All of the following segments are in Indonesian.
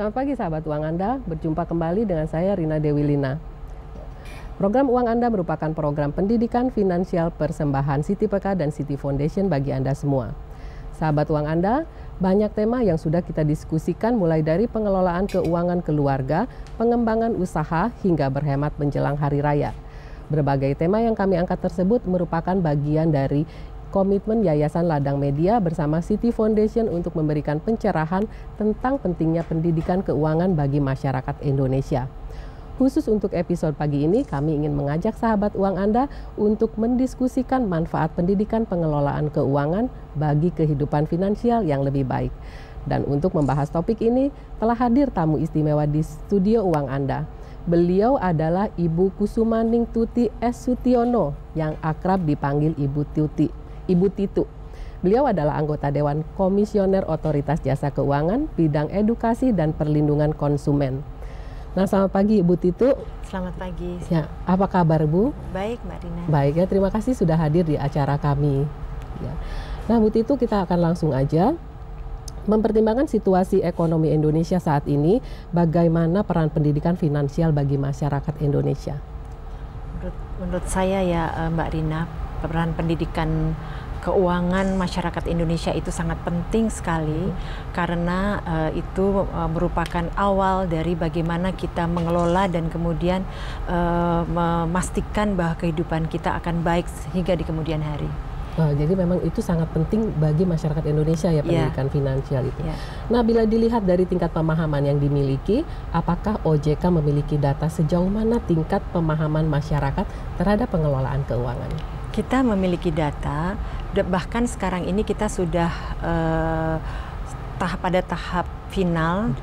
Selamat pagi sahabat Uang Anda, berjumpa kembali dengan saya Rina Dewi Lina. Program Uang Anda merupakan program pendidikan finansial persembahan City PK dan City Foundation bagi Anda semua. Sahabat Uang Anda, banyak tema yang sudah kita diskusikan mulai dari pengelolaan keuangan keluarga, pengembangan usaha, hingga berhemat menjelang hari raya. Berbagai tema yang kami angkat tersebut merupakan bagian dari komitmen Yayasan Ladang Media bersama City Foundation untuk memberikan pencerahan tentang pentingnya pendidikan keuangan bagi masyarakat Indonesia. Khusus untuk episode pagi ini, kami ingin mengajak sahabat uang Anda untuk mendiskusikan manfaat pendidikan pengelolaan keuangan bagi kehidupan finansial yang lebih baik. Dan untuk membahas topik ini, telah hadir tamu istimewa di studio uang Anda. Beliau adalah Ibu Kusumaning Tuti S. Sutiono yang akrab dipanggil Ibu Titu. Beliau adalah anggota Dewan Komisioner Otoritas Jasa Keuangan, bidang edukasi dan perlindungan konsumen. Nah, selamat pagi Ibu Titu. Selamat pagi. Ya, apa kabar Bu? Baik, Mbak Rina. Baik ya, terima kasih sudah hadir di acara kami. Ya. Nah, Bu Titu, kita akan langsung aja mempertimbangkan situasi ekonomi Indonesia saat ini, bagaimana peran pendidikan finansial bagi masyarakat Indonesia. Menurut saya ya Mbak Rina, peran pendidikan keuangan masyarakat Indonesia itu sangat penting sekali karena itu merupakan awal dari bagaimana kita mengelola dan kemudian memastikan bahwa kehidupan kita akan baik hingga di kemudian hari. Jadi memang itu sangat penting bagi masyarakat Indonesia ya, pendidikan finansial itu. Nah, bila dilihat dari tingkat pemahaman yang dimiliki, apakah OJK memiliki data sejauh mana tingkat pemahaman masyarakat terhadap pengelolaan keuangan? Kita memiliki data, bahkan sekarang ini kita sudah pada tahap final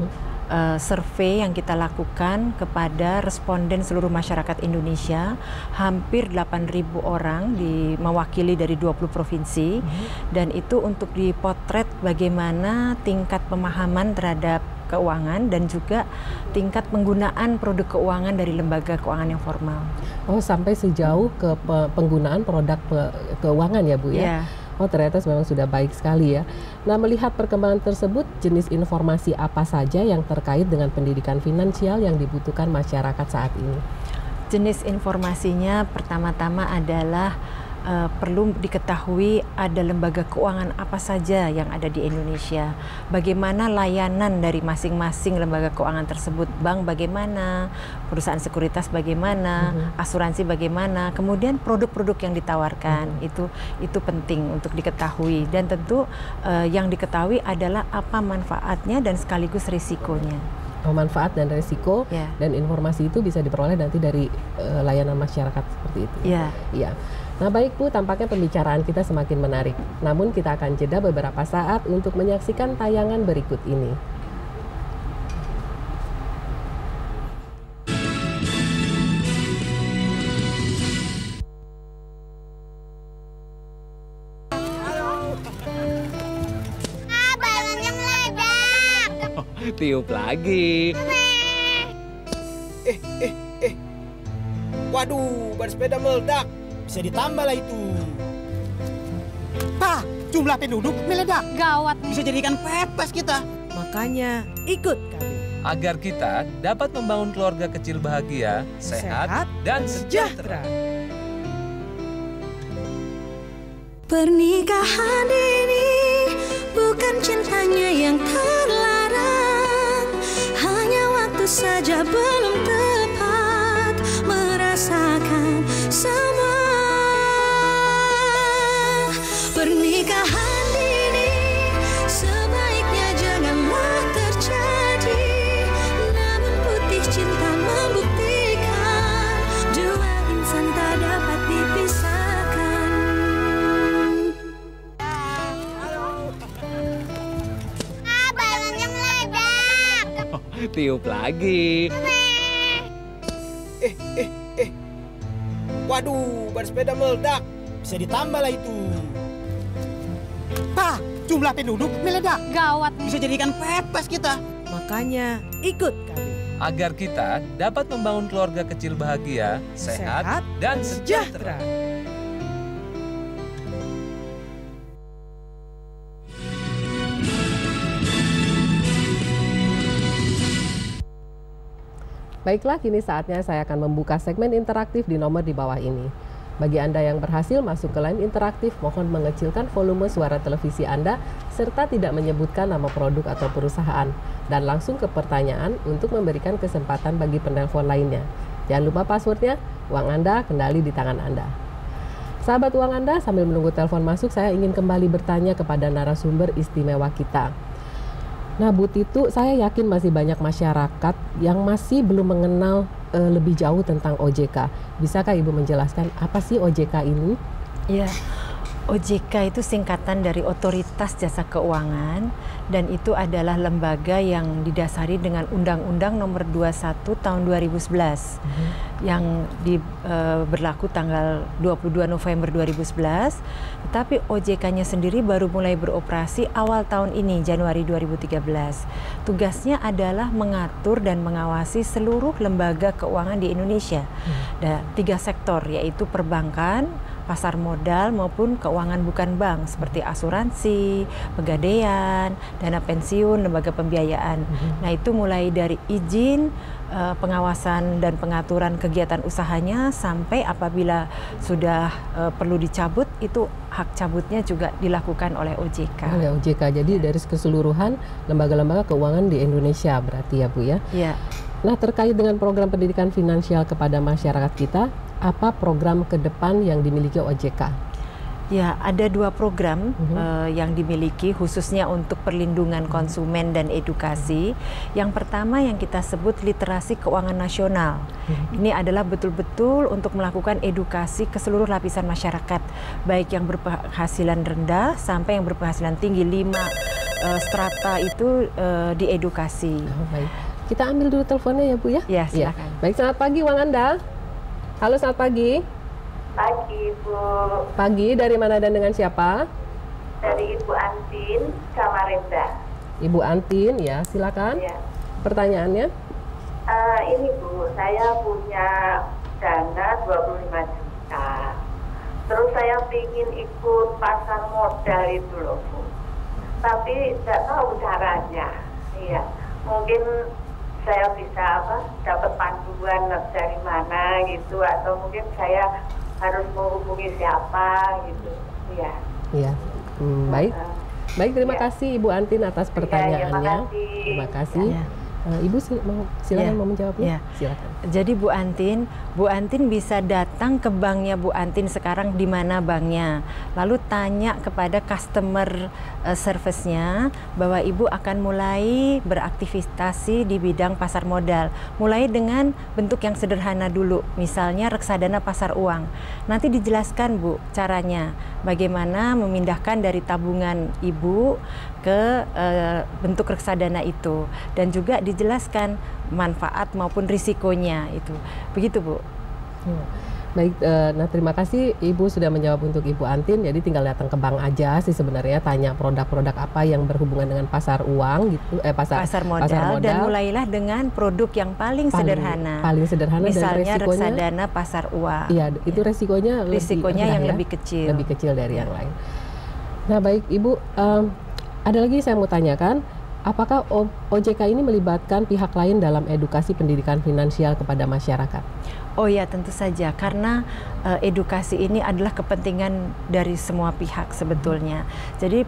survei yang kita lakukan kepada responden seluruh masyarakat Indonesia, hampir 8.000 orang mewakili dari 20 provinsi, dan itu untuk dipotret bagaimana tingkat pemahaman terhadap keuangan dan juga tingkat penggunaan produk keuangan dari lembaga keuangan yang formal. Oh, sampai sejauh ke penggunaan produk keuangan ya Bu ya? Oh, ternyata memang sudah baik sekali ya. Nah, melihat perkembangan tersebut, jenis informasi apa saja yang terkait dengan pendidikan finansial yang dibutuhkan masyarakat saat ini? Jenis informasinya pertama-tama adalah perlu diketahui ada lembaga keuangan apa saja yang ada di Indonesia. Bagaimana layanan dari masing-masing lembaga keuangan tersebut, bank bagaimana, perusahaan sekuritas bagaimana, asuransi bagaimana, kemudian produk-produk yang ditawarkan, itu penting untuk diketahui. Dan tentu yang diketahui adalah apa manfaatnya dan sekaligus risikonya. Manfaat dan risiko, dan informasi itu bisa diperoleh nanti dari layanan masyarakat seperti itu. Iya. Nah, baik Bu, tampaknya pembicaraan kita semakin menarik. Namun kita akan jeda beberapa saat untuk menyaksikan tayangan berikut ini. Balonnya meledak. Tiup lagi. Waduh, ban sepeda meledak. Bisa ditambah lah itu. Pak, jumlah penduduk meledak. Gawat nih. Bisa jadikan pepes kita. Makanya ikut kami. Agar kita dapat membangun keluarga kecil bahagia, sehat, dan sejahtera. Pernikahan ini bukan cintanya yang terlarang, hanya waktu saja belum tepat merasakan semua. Pernikahan ini sebaiknya janganlah terjadi, namun putih cinta membuktikan dua insan tak dapat dipisahkan. Balonnya meledak. Tiup lagi. Waduh, ban sepeda meledak. Bisa ditambah lah itu. Pak, jumlah penduduk meledak. Gawat nih. Bisa jadikan pepes kita. Makanya ikut kami. Agar kita dapat membangun keluarga kecil bahagia, sehat, dan sejahtera. Baiklah, kini saatnya saya akan membuka segmen interaktif di nomor di bawah ini. Bagi Anda yang berhasil masuk ke line interaktif, mohon mengecilkan volume suara televisi Anda serta tidak menyebutkan nama produk atau perusahaan dan langsung ke pertanyaan untuk memberikan kesempatan bagi penelpon lainnya. Jangan lupa passwordnya, uang Anda kendali di tangan Anda. Sahabat uang Anda, sambil menunggu telepon masuk, saya ingin kembali bertanya kepada narasumber istimewa kita. Nah, Bu Titu, saya yakin masih banyak masyarakat yang masih belum mengenal lebih jauh tentang OJK. Bisakah Ibu menjelaskan apa sih OJK ini? Ya, OJK itu singkatan dari Otoritas Jasa Keuangan, dan itu adalah lembaga yang didasari dengan Undang-Undang Nomor 21 Tahun 2011 yang berlaku tanggal 22 November 2011. Tetapi OJK-nya sendiri baru mulai beroperasi awal tahun ini, Januari 2013. Tugasnya adalah mengatur dan mengawasi seluruh lembaga keuangan di Indonesia. Ada 3 sektor, yaitu perbankan, pasar modal maupun keuangan bukan bank seperti asuransi, pegadaian, dana pensiun, lembaga pembiayaan. Nah, itu mulai dari izin, pengawasan dan pengaturan kegiatan usahanya sampai apabila sudah perlu dicabut, itu hak cabutnya juga dilakukan oleh OJK. Oleh OJK. Jadi dari keseluruhan lembaga-lembaga keuangan di Indonesia berarti ya, Bu ya? Iya. Nah, terkait dengan program pendidikan finansial kepada masyarakat kita, apa program ke depan yang dimiliki OJK? Ya, ada 2 program yang dimiliki khususnya untuk perlindungan konsumen dan edukasi. Yang pertama yang kita sebut literasi keuangan nasional. Ini adalah betul-betul untuk melakukan edukasi ke seluruh lapisan masyarakat, baik yang berpenghasilan rendah sampai yang berpenghasilan tinggi. 5 strata itu diedukasi. Baik. Kita ambil dulu teleponnya ya, Bu ya? Ya, silakan. Baik, selamat pagi Uang Anda. Halo, selamat pagi. Pagi, Bu. Pagi, dari mana dan dengan siapa? Dari Ibu Antin, Samarinda. Ibu Antin, ya, silakan. Ya. Pertanyaannya? Ini, Bu, saya punya dana 25 juta. Terus saya ingin ikut pasar modal itu loh, Bu. Tapi tidak tahu caranya. Iya, mungkin saya bisa dapat panduan dari mana gitu, atau mungkin saya harus menghubungi siapa gitu, ya. Iya, baik. Baik, terima kasih Ibu Antin atas pertanyaannya. Terima kasih. Ibu silakan mau menjawabnya. Silakan. Jadi Bu Antin bisa datang ke banknya Bu Antin sekarang, di mana banknya. Lalu tanya kepada customer service-nya bahwa Ibu akan mulai beraktivitas di bidang pasar modal. Mulai dengan bentuk yang sederhana dulu, misalnya reksadana pasar uang. Nanti dijelaskan Bu caranya, bagaimana memindahkan dari tabungan Ibu ke bentuk reksadana itu, dan juga dijelaskan manfaat maupun risikonya itu. Begitu, Bu. Baik, nah terima kasih Ibu sudah menjawab untuk Ibu Antin. Jadi tinggal datang ke bank aja sih sebenarnya, tanya produk-produk apa yang berhubungan dengan pasar uang gitu, pasar modal, dan mulailah dengan produk yang paling sederhana. Paling sederhana, misalnya dan resikonya reksadana pasar uang. Iya, itu resikonya yang ya? lebih kecil. Lebih kecil dari yang lain. Nah, baik Ibu, ada lagi saya mau tanyakan, apakah OJK ini melibatkan pihak lain dalam edukasi pendidikan finansial kepada masyarakat? Oh ya, tentu saja, karena edukasi ini adalah kepentingan dari semua pihak sebetulnya. Jadi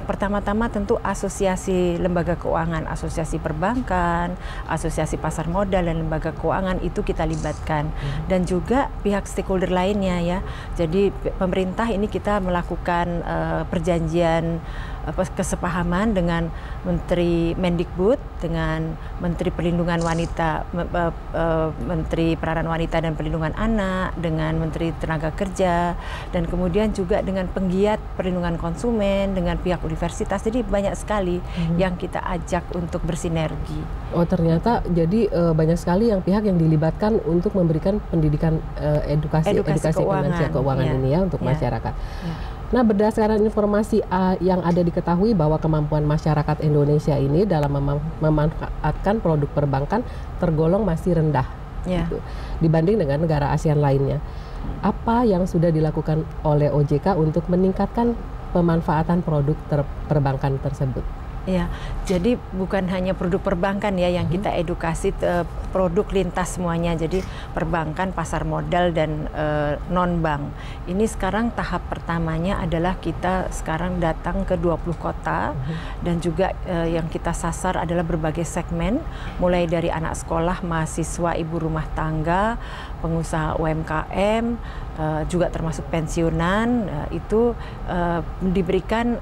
pertama-tama tentu asosiasi lembaga keuangan, asosiasi perbankan, asosiasi pasar modal dan lembaga keuangan itu kita libatkan, dan juga pihak stakeholder lainnya ya. Jadi pemerintah ini kita melakukan perjanjian kesepahaman dengan Menteri Mendikbud, dengan Menteri Perlindungan Wanita, Menteri Peranan Wanita dan Perlindungan Anak, dengan Menteri Tenaga Kerja, dan kemudian juga dengan penggiat perlindungan konsumen, dengan pihak universitas. Jadi banyak sekali yang kita ajak untuk bersinergi. Oh, ternyata jadi banyak sekali pihak yang dilibatkan untuk memberikan pendidikan edukasi finansial keuangan ini ya untuk masyarakat. Nah, berdasarkan informasi yang ada diketahui bahwa kemampuan masyarakat Indonesia ini dalam memanfaatkan produk perbankan tergolong masih rendah gitu, dibanding dengan negara ASEAN lainnya. Apa yang sudah dilakukan oleh OJK untuk meningkatkan pemanfaatan produk perbankan tersebut? Ya, jadi bukan hanya produk perbankan ya yang kita edukasi, produk lintas semuanya. Jadi perbankan, pasar modal dan non bank. Ini sekarang tahap pertamanya adalah kita sekarang datang ke 20 kota dan juga yang kita sasar adalah berbagai segmen, mulai dari anak sekolah, mahasiswa, ibu rumah tangga, pengusaha UMKM, juga termasuk pensiunan, itu diberikan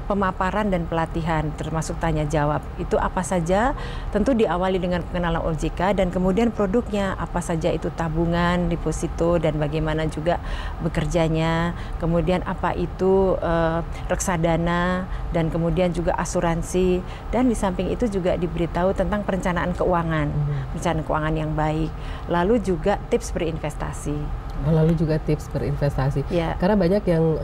pemaparan dan pelatihan, termasuk tanya jawab. Itu apa saja, tentu diawali dengan pengenalan OJK dan kemudian produknya apa saja itu tabungan, deposito dan bagaimana juga bekerjanya, kemudian apa itu reksadana dan kemudian juga asuransi, dan di samping itu juga diberitahu tentang perencanaan keuangan, perencanaan keuangan yang baik, lalu juga tips berinvestasi. Lalu juga tips berinvestasi. Ya. Karena banyak yang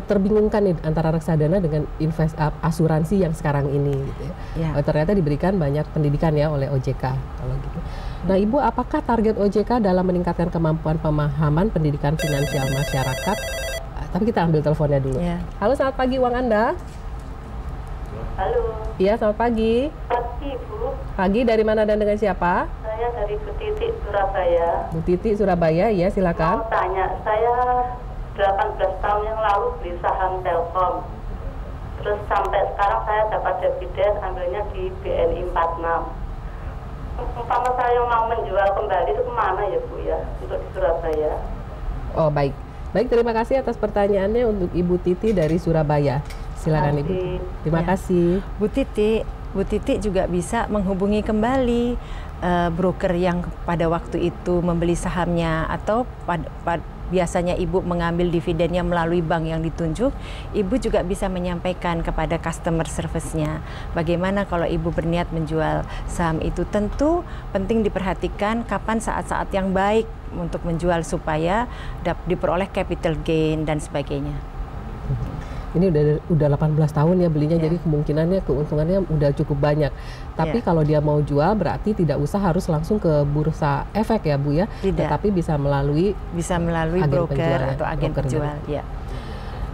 terbingungkan nih antara reksadana dengan asuransi yang sekarang ini gitu ya. Ternyata diberikan banyak pendidikan ya oleh OJK kalau gitu. Nah, Ibu, apakah target OJK dalam meningkatkan kemampuan pemahaman pendidikan finansial masyarakat? Tapi kita ambil teleponnya dulu. Ya. Halo, selamat pagi Uang Anda. Halo. Iya, selamat pagi. Pagi, Bu. Pagi, dari mana dan dengan siapa? Saya dari Bu Titi, Surabaya. Bu Titi, Surabaya, ya silakan. Mau tanya, saya 18 tahun yang lalu beli saham Telkom. Terus sampai sekarang saya dapat dividen, ambilnya di BNI 46. Umpama saya mau menjual kembali itu kemana ya Bu ya, untuk di Surabaya? Oh, baik. Baik, terima kasih atas pertanyaannya untuk Ibu Titi dari Surabaya. Silakan Ibu. Terima kasih. Bu Titi juga bisa menghubungi kembali broker yang pada waktu itu membeli sahamnya, atau biasanya Ibu mengambil dividennya melalui bank yang ditunjuk, Ibu juga bisa menyampaikan kepada customer service-nya bagaimana kalau Ibu berniat menjual saham itu. Tentu penting diperhatikan kapan saat-saat yang baik untuk menjual supaya diperoleh capital gain dan sebagainya. Ini udah 18 tahun ya belinya, jadi kemungkinannya keuntungannya udah cukup banyak. Tapi kalau dia mau jual berarti tidak usah harus langsung ke bursa efek ya Bu ya. Tidak. Tetapi bisa melalui broker atau agen penjual. Ya.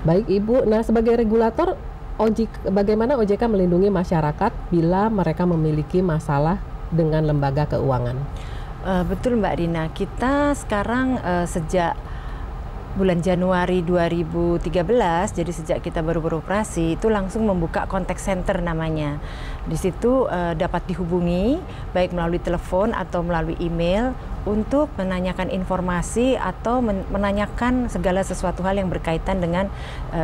Baik Ibu, nah sebagai regulator bagaimana OJK melindungi masyarakat bila mereka memiliki masalah dengan lembaga keuangan? Betul Mbak Rina, kita sekarang sejak bulan Januari 2013, jadi sejak kita baru beroperasi, itu langsung membuka contact center namanya. Di situ dapat dihubungi baik melalui telepon atau melalui email untuk menanyakan informasi atau menanyakan segala sesuatu hal yang berkaitan dengan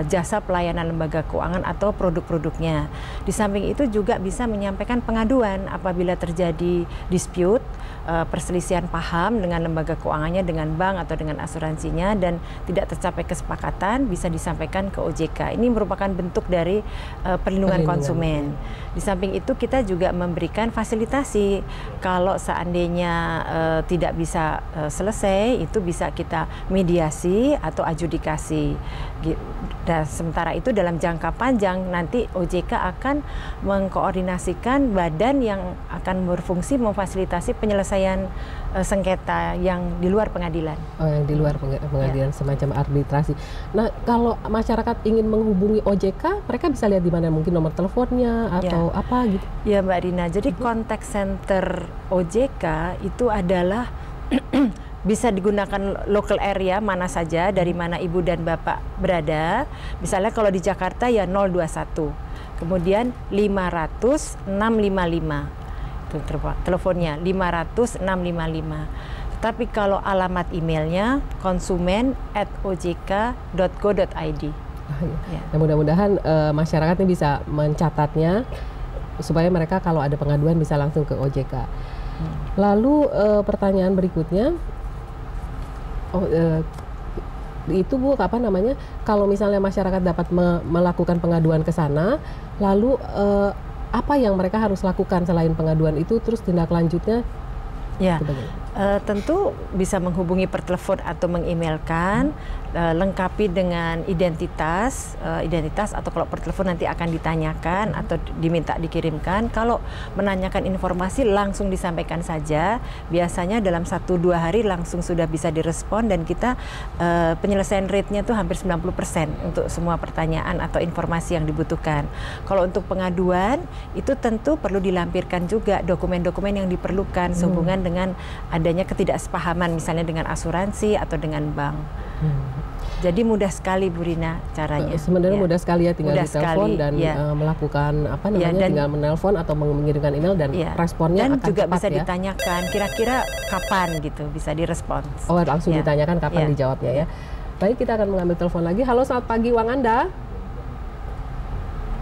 jasa pelayanan lembaga keuangan atau produk-produknya. Di samping itu juga bisa menyampaikan pengaduan apabila terjadi dispute, perselisihan paham dengan lembaga keuangannya, dengan bank atau dengan asuransinya, dan tidak tercapai kesepakatan, bisa disampaikan ke OJK. Ini merupakan bentuk dari perlindungan konsumen. Di samping itu kita juga memberikan fasilitasi kalau seandainya tidak bisa selesai, itu bisa kita mediasi atau adjudikasi. Dan sementara itu dalam jangka panjang nanti OJK akan mengkoordinasikan badan yang akan berfungsi memfasilitasi penyelesaian sengketa yang di luar pengadilan. Oh, yang di luar pengadilan, semacam arbitrasi. Nah, kalau masyarakat ingin menghubungi OJK, mereka bisa lihat di mana, mungkin nomor teleponnya atau apa gitu? Ya Mbak Rina, jadi contact center OJK itu adalah bisa digunakan local area mana saja, dari mana Ibu dan Bapak berada. Misalnya kalau di Jakarta ya 021, kemudian 500 655. Teleponnya 500 655. Tetapi kalau alamat emailnya konsumen@ojk.go.id. Nah, mudah-mudahan masyarakat ini bisa mencatatnya supaya mereka kalau ada pengaduan bisa langsung ke OJK. Lalu pertanyaan berikutnya, itu Bu, apa namanya? Kalau misalnya masyarakat dapat melakukan pengaduan ke sana, lalu apa yang mereka harus lakukan selain pengaduan itu, terus tindak lanjutnya Ya, Itu bagaimana? tentu bisa menghubungi per telepon atau mengemailkan, lengkapi dengan identitas atau kalau per telepon nanti akan ditanyakan atau diminta dikirimkan. Kalau menanyakan informasi langsung disampaikan saja, biasanya dalam 1-2 hari langsung sudah bisa direspon dan kita penyelesaian rate-nya tuh hampir 90% untuk semua pertanyaan atau informasi yang dibutuhkan. Kalau untuk pengaduan itu tentu perlu dilampirkan juga dokumen-dokumen yang diperlukan sehubungan dengan adanya ketidaksepahaman misalnya dengan asuransi atau dengan bank. Jadi mudah sekali Bu Rina caranya. Sebenarnya mudah sekali ya, tinggal mudah ditelepon sekali, dan melakukan apa namanya, dan tinggal menelpon atau mengirimkan email dan responnya dan akan juga cepat bisa ya. ditanyakan kira-kira kapan gitu bisa direspons. Oh, langsung ditanyakan kapan dijawabnya ya. Baik, kita akan mengambil telepon lagi. Halo, selamat pagi Wang Anda.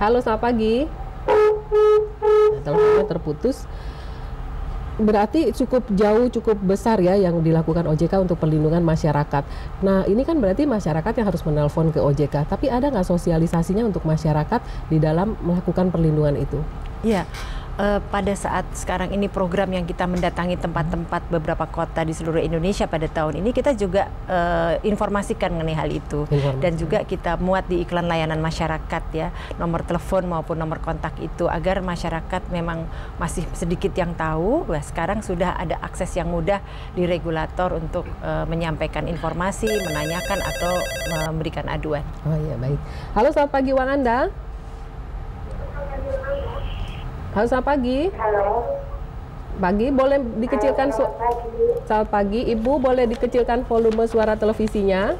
Halo, selamat pagi. Nah, teleponnya terputus. Berarti cukup besar ya yang dilakukan OJK untuk perlindungan masyarakat. Nah, ini kan berarti masyarakat yang harus menelpon ke OJK. Tapi ada nggak sosialisasinya untuk masyarakat di dalam melakukan perlindungan itu? Iya. Pada saat sekarang ini program yang kita mendatangi tempat-tempat beberapa kota di seluruh Indonesia pada tahun ini, kita juga informasikan mengenai hal itu. Dan juga kita muat di iklan layanan masyarakat ya, nomor telepon maupun nomor kontak itu, agar masyarakat memang masih sedikit yang tahu. Wah, sekarang sudah ada akses yang mudah di regulator untuk menyampaikan informasi, menanyakan atau memberikan aduan. Oh iya, baik. Halo, selamat pagi Wang Anda. Halo, selamat pagi. Halo. Pagi, boleh dikecilkan selamat pagi. Ibu boleh dikecilkan volume suara televisinya?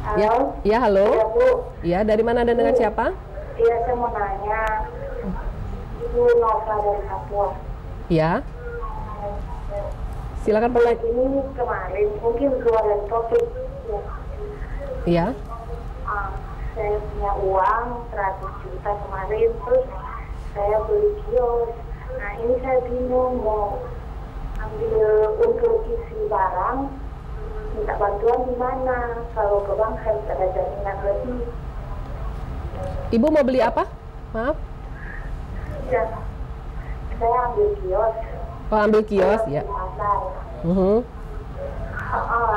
Halo. Ya, halo. Ya, Bu. Ya, dari mana dan dengan siapa? Iya, saya mau nanya. Ibu Nova dari Papua. Ya. Silakan Pak. Ini kemarin mungkin keluar dari topik. Ya. Saya punya uang 100 juta kemarin, terus saya beli kios. Nah, ini saya bingung mau ambil untuk isi barang, minta bantuan di mana? Kalau ke bank harus ada jaminan lebih. Ibu mau beli apa? Maaf. Ya, saya ambil kios. Oh, ambil kios ya. Di pasar.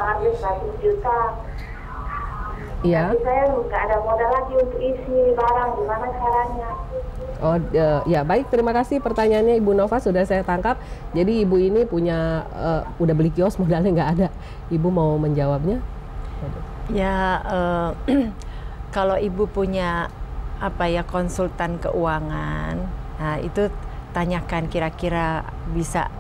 Ambil 100 juta. Iya. Tapi saya nggak ada modal lagi untuk isi barang, gimana caranya? Oh, ya baik, terima kasih pertanyaannya Ibu Nova, sudah saya tangkap. Jadi Ibu ini punya, udah beli kios, modalnya nggak ada. Ibu mau menjawabnya? Ya, kalau Ibu punya konsultan keuangan, nah itu tanyakan kira-kira bisa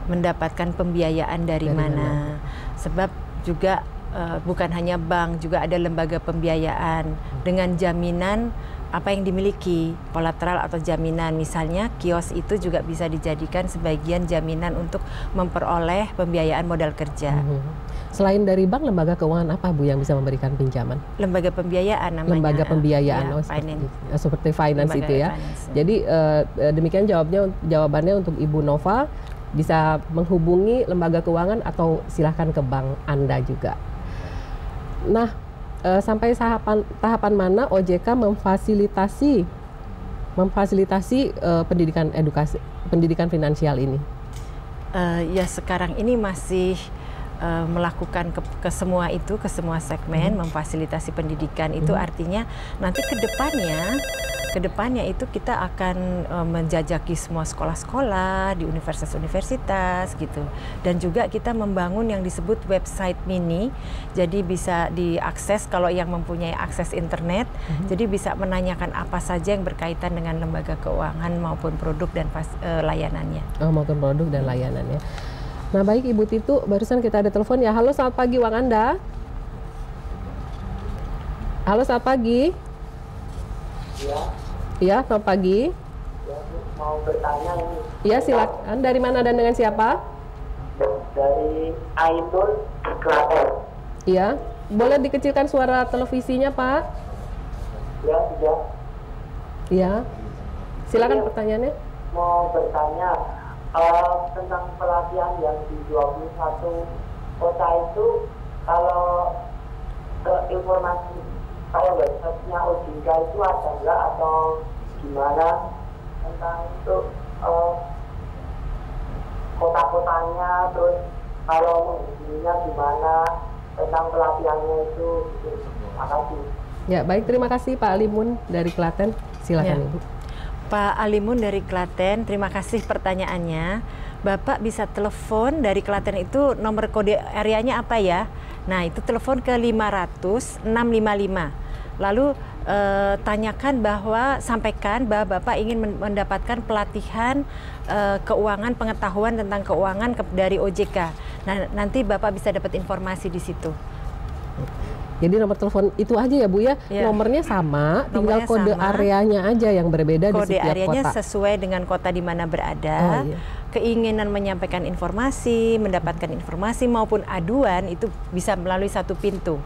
mendapatkan pembiayaan dari mana. Sebab juga bukan hanya bank, juga ada lembaga pembiayaan dengan jaminan apa yang dimiliki, kolateral atau jaminan. Misalnya kios itu juga bisa dijadikan sebagian jaminan untuk memperoleh pembiayaan modal kerja. Selain dari bank, lembaga keuangan apa Bu yang bisa memberikan pinjaman? Lembaga pembiayaan namanya. Lembaga pembiayaan, ya, seperti finance itu ya. Finance. Jadi demikian jawabannya untuk Ibu Nova. Bisa menghubungi lembaga keuangan atau silahkan ke bank Anda juga. Nah, sampai tahapan mana OJK memfasilitasi pendidikan finansial ini? Ya sekarang ini masih melakukan ke semua semua segmen, memfasilitasi pendidikan itu artinya nanti kedepannya itu kita akan menjajaki semua sekolah-sekolah di universitas-universitas gitu, dan juga kita membangun yang disebut website mini, jadi bisa diakses kalau yang mempunyai akses internet, jadi bisa menanyakan apa saja yang berkaitan dengan lembaga keuangan maupun produk dan layanannya. Maupun produk dan layanannya. Nah baik Ibu Titu, barusan kita ada telepon ya. Halo, selamat pagi Wang Anda. Halo, selamat pagi. Iya, selamat pagi. Ya, mau bertanya ini. Iya, silakan. Dari mana dan dengan siapa? Dari Ainul Klaten. Iya, boleh dikecilkan suara televisinya Pak? Ya, sudah. Iya. Silakan pertanyaannya. Mau bertanya tentang pelatihan yang di 21 kota itu, kalau informasi kayak website-nya OJK itu ada enggak atau gimana tentang itu aku tanya, terus kalau menghubunginya gimana, tentang pelatihannya itu. Terima kasih. Ya, baik, terima kasih Pak Alimun dari Klaten. Silakan Ibu. Pak Alimun dari Klaten, terima kasih pertanyaannya. Bapak bisa telepon dari Klaten itu, nomor kode areanya apa ya? Nah, itu telepon ke 500 655. Lalu tanyakan bahwa, sampaikan bahwa Bapak ingin mendapatkan pelatihan keuangan, pengetahuan tentang keuangan dari OJK. Nah, nanti Bapak bisa dapat informasi di situ. Jadi nomor telepon itu aja ya Bu ya, nomornya sama, tinggal kode areanya aja yang berbeda di setiap kota. Kode areanya sesuai dengan kota di mana berada. Keinginan menyampaikan informasi, mendapatkan informasi maupun aduan itu bisa melalui satu pintu.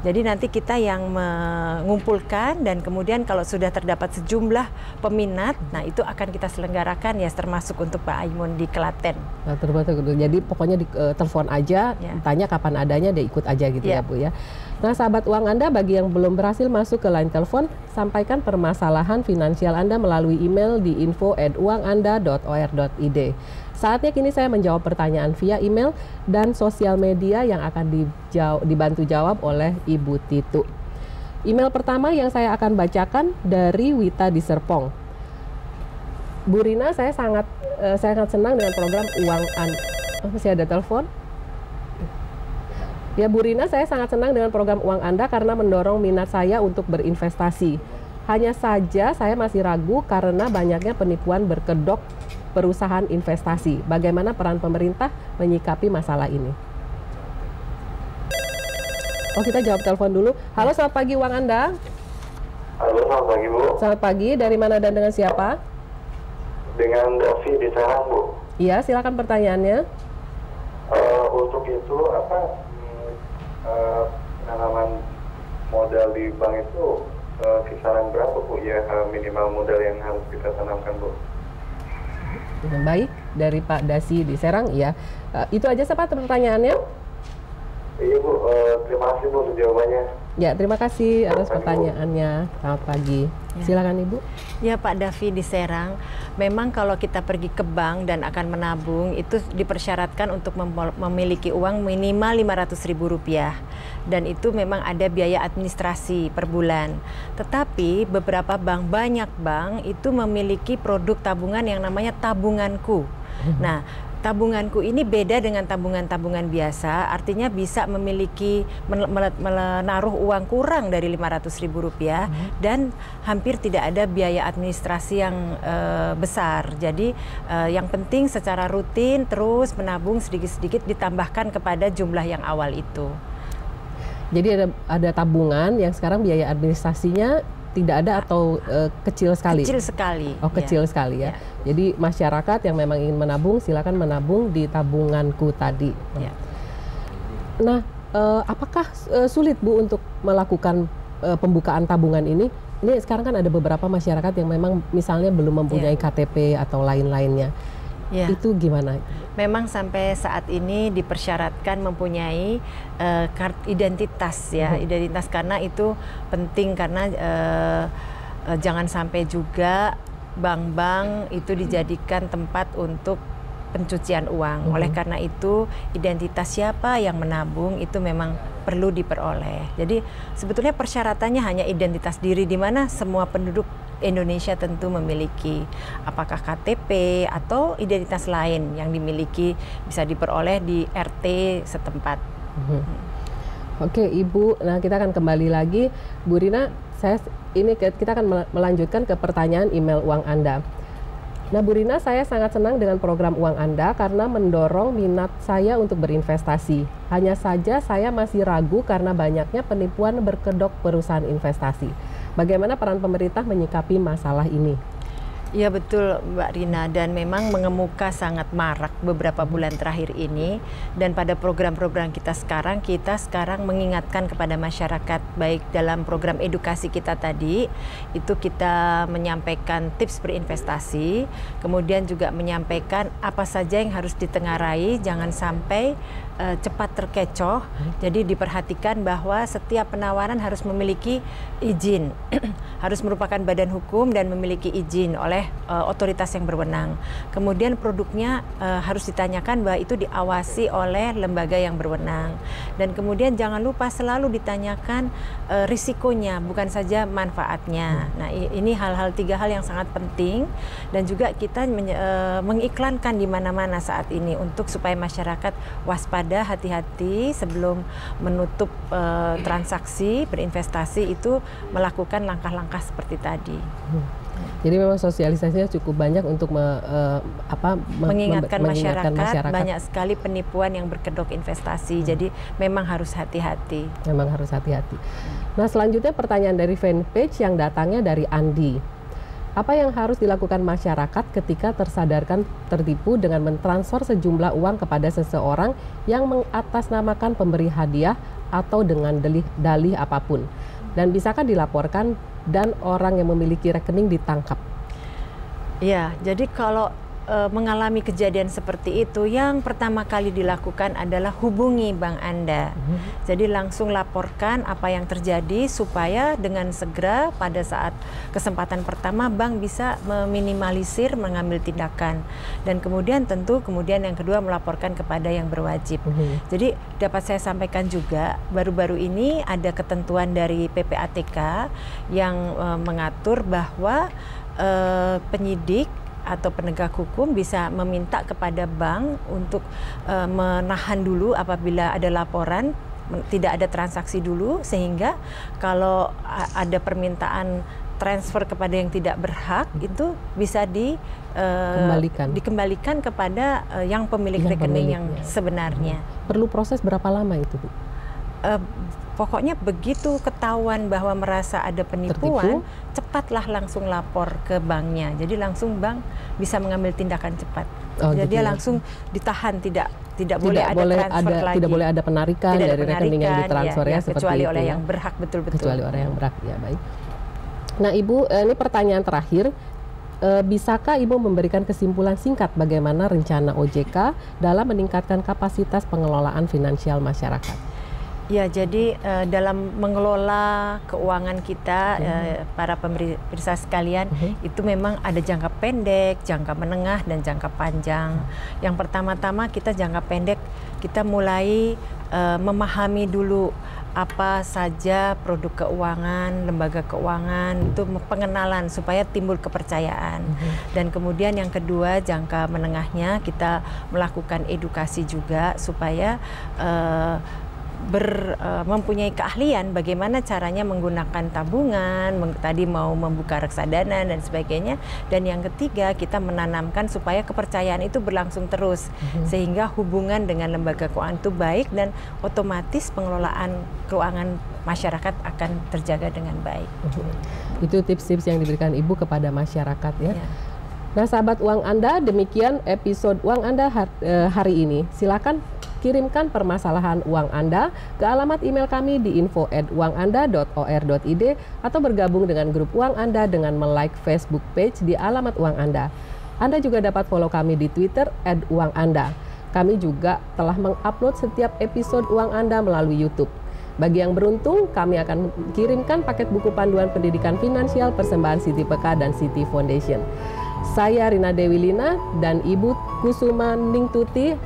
Jadi nanti kita yang mengumpulkan dan kemudian kalau sudah terdapat sejumlah peminat, nah itu akan kita selenggarakan ya, termasuk untuk Pak Aimun di Klaten. Nah, jadi pokoknya telepon aja, tanya kapan adanya, dia ikut aja gitu ya Bu ya. Nah, sahabat uang Anda, bagi yang belum berhasil masuk ke line telepon, sampaikan permasalahan finansial Anda melalui email di info@uanganda.or.id. Saatnya kini saya menjawab pertanyaan via email dan sosial media yang akan dibantu jawab oleh Ibu Titu. Email pertama yang saya akan bacakan dari Wita di Serpong. Bu Rina, saya sangat senang dengan program Uang Anda. Masih ada telepon? Ya Bu Rina, saya sangat senang dengan program Uang Anda karena mendorong minat saya untuk berinvestasi. Hanya saja saya masih ragu karena banyaknya penipuan berkedok perusahaan investasi. Bagaimana peran pemerintah menyikapi masalah ini? Oh, kita jawab telepon dulu. Halo, selamat pagi Uang Anda. Halo, selamat pagi Bu. Selamat pagi, dari mana dan dengan siapa? Dengan Davi di Serang Bu. Iya, silakan pertanyaannya. Untuk itu penanaman modal di bank itu kisaran berapa Bu ya minimal modal yang harus kita tanamkan Bu? Baik, dari Pak Dasi di Serang, ya. Itu aja Pak pertanyaannya. Iya Bu, terima kasih Bu untuk jawabannya. Ya, terima kasih atas pertanyaannya. Selamat pagi. Silakan Ibu. Ya Pak Davi di Serang, memang kalau kita pergi ke bank dan akan menabung itu dipersyaratkan untuk memiliki uang minimal Rp500.000 dan itu memang ada biaya administrasi per bulan. Tetapi beberapa bank, banyak bank itu memiliki produk tabungan yang namanya tabunganku. Nah, tabunganku ini beda dengan tabungan-tabungan biasa, artinya bisa memiliki menaruh uang kurang dari Rp500.000 dan hampir tidak ada biaya administrasi yang besar. Jadi yang penting secara rutin terus menabung sedikit-sedikit ditambahkan kepada jumlah yang awal itu. Jadi ada tabungan yang sekarang biaya administrasinya tidak ada atau kecil sekali? Kecil sekali. Oh, kecil sekali ya. Jadi masyarakat yang memang ingin menabung silakan menabung di tabunganku tadi. Nah, apakah sulit Bu untuk melakukan pembukaan tabungan ini? Ini sekarang kan ada beberapa masyarakat yang memang misalnya belum mempunyai KTP atau lain-lainnya. Itu gimana? Memang sampai saat ini dipersyaratkan mempunyai identitas ya, identitas karena itu penting karena jangan sampai juga bank-bank itu dijadikan tempat untuk pencucian uang. Oleh karena itu identitas siapa yang menabung itu memang perlu diperoleh. Jadi sebetulnya persyaratannya hanya identitas diri di mana semua penduduk Indonesia tentu memiliki, apakah KTP atau identitas lain yang dimiliki bisa diperoleh di RT setempat. Oke Ibu, nah kita akan kembali lagi Bu Rina, kita akan melanjutkan ke pertanyaan email Uang Anda. Nah Bu Rina, saya sangat senang dengan program Uang Anda karena mendorong minat saya untuk berinvestasi. Hanya saja saya masih ragu karena banyaknya penipuan berkedok perusahaan investasi. Bagaimana peran pemerintah menyikapi masalah ini? Ya betul Mbak Rina, dan memang mengemuka sangat marak beberapa bulan terakhir ini, dan pada program-program kita sekarang mengingatkan kepada masyarakat, baik dalam program edukasi kita tadi itu kita menyampaikan tips berinvestasi, kemudian juga menyampaikan apa saja yang harus ditengarai, jangan sampai cepat terkecoh. Jadi diperhatikan bahwa setiap penawaran harus memiliki izin, harus merupakan badan hukum dan memiliki izin oleh oleh otoritas yang berwenang. Kemudian produknya harus ditanyakan bahwa itu diawasi oleh lembaga yang berwenang. Dan kemudian jangan lupa selalu ditanyakan risikonya, bukan saja manfaatnya. Nah, ini hal-hal 3 hal yang sangat penting, dan juga kita mengiklankan di mana-mana saat ini untuk supaya masyarakat waspada, hati-hati sebelum menutup transaksi berinvestasi itu melakukan langkah-langkah seperti tadi. Jadi memang sosialisasinya cukup banyak untuk mengingatkan masyarakat. Banyak sekali penipuan yang berkedok investasi. Jadi memang harus hati-hati. Memang harus hati-hati. Nah, selanjutnya pertanyaan dari fanpage yang datangnya dari Andi. Apa yang harus dilakukan masyarakat ketika tersadarkan tertipu dengan mentransfer sejumlah uang kepada seseorang yang mengatasnamakan pemberi hadiah atau dengan dalih apapun? Dan bisakah dilaporkan dan orang yang memiliki rekening ditangkap? Ya, jadi kalau mengalami kejadian seperti itu, yang pertama kali dilakukan adalah hubungi bank Anda. Jadi langsung laporkan apa yang terjadi supaya dengan segera pada saat kesempatan pertama bank bisa meminimalisir, mengambil tindakan. Dan kemudian tentu yang kedua melaporkan kepada yang berwajib. Jadi dapat saya sampaikan juga baru-baru ini ada ketentuan dari PPATK yang mengatur bahwa penyidik atau penegak hukum bisa meminta kepada bank untuk menahan dulu apabila ada laporan, tidak ada transaksi dulu, sehingga kalau ada permintaan transfer kepada yang tidak berhak itu bisa dikembalikan kepada yang pemilik rekening yang sebenarnya. Perlu proses berapa lama itu, Bu? Pokoknya begitu ketahuan bahwa merasa ada penipuan, cepatlah langsung lapor ke banknya. Jadi langsung bank bisa mengambil tindakan cepat. Jadi dia langsung ditahan, tidak boleh ada transfer lagi. Tidak boleh ada penarikan dari rekening yang ditransfer seperti kecuali oleh yang berhak betul-betul. Kecuali orang yang berhak, ya baik. Nah, Ibu, ini pertanyaan terakhir. Bisakah Ibu memberikan kesimpulan singkat bagaimana rencana OJK dalam meningkatkan kapasitas pengelolaan finansial masyarakat? Ya, jadi dalam mengelola keuangan kita, para pemirsa sekalian, itu memang ada jangka pendek, jangka menengah, dan jangka panjang. Yang pertama-tama kita jangka pendek, kita mulai memahami dulu apa saja produk keuangan, lembaga keuangan, itu pengenalan supaya timbul kepercayaan. Dan kemudian yang kedua, jangka menengahnya kita melakukan edukasi juga supaya mempunyai keahlian bagaimana caranya menggunakan tabungan, tadi mau membuka reksadana dan sebagainya. Dan yang ketiga, kita menanamkan supaya kepercayaan itu berlangsung terus, sehingga hubungan dengan lembaga keuangan itu baik dan otomatis pengelolaan keuangan masyarakat akan terjaga dengan baik. Itu tips-tips yang diberikan Ibu kepada masyarakat, ya. Nah, sahabat Uang Anda, demikian episode Uang Anda hari ini. Silakan kirimkan permasalahan uang Anda ke alamat email kami di info@uanganda.or.id atau bergabung dengan grup Uang Anda dengan like Facebook page di alamat Uang Anda. Anda juga dapat follow kami di Twitter @uanganda. Kami juga telah mengupload setiap episode Uang Anda melalui YouTube. Bagi yang beruntung, kami akan kirimkan paket buku panduan pendidikan finansial persembahan Siti Peka dan Siti Foundation. Saya Rina Dewi Lina dan Ibu Kusuma Ningtuti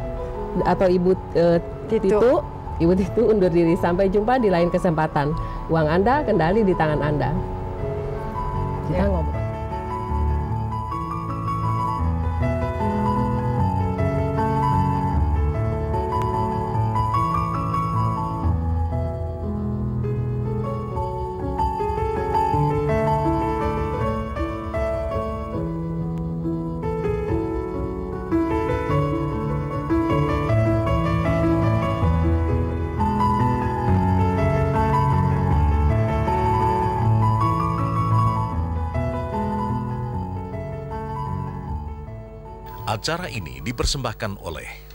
atau Ibu Titu undur diri. Sampai jumpa di lain kesempatan. Uang Anda kendali di tangan Anda. Kita ngobrol. Acara ini dipersembahkan oleh